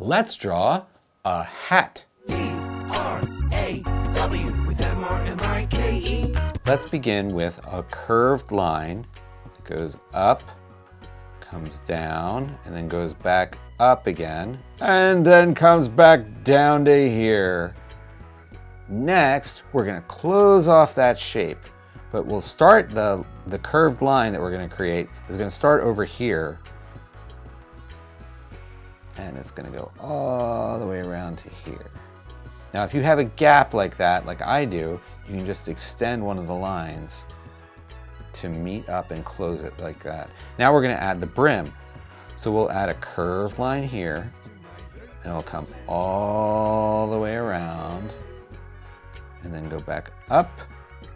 Let's draw a hat. D-R-A-W with M-R-M-I-K-E. Let's begin with a curved line that goes up, comes down, and then goes back up again, and then comes back down to here. Next, we're going to close off that shape, but we'll start the curved line that we're going to create is going to start over here, and it's going to go all the way around to here. Now, if you have a gap like that, like I do, you can just extend one of the lines to meet up and close it like that. Now we're going to add the brim. So we'll add a curved line here, and it'll come all the way around, and then go back up,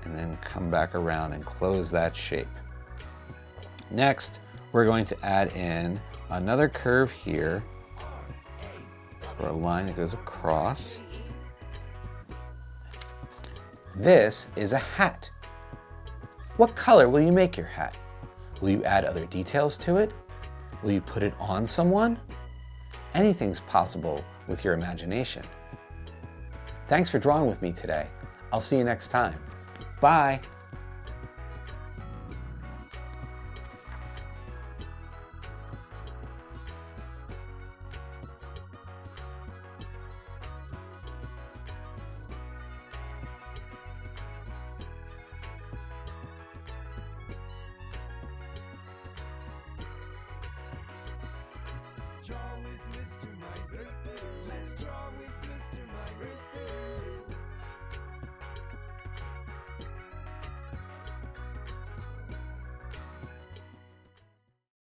and then come back around and close that shape. Next, we're going to add in another curve here for a line that goes across. This is a hat. What color will you make your hat? Will you add other details to it? Will you put it on someone? Anything's possible with your imagination. Thanks for drawing with me today. I'll see you next time. Bye. Draw with Mr. Mike. Let's draw with Mr. Mike.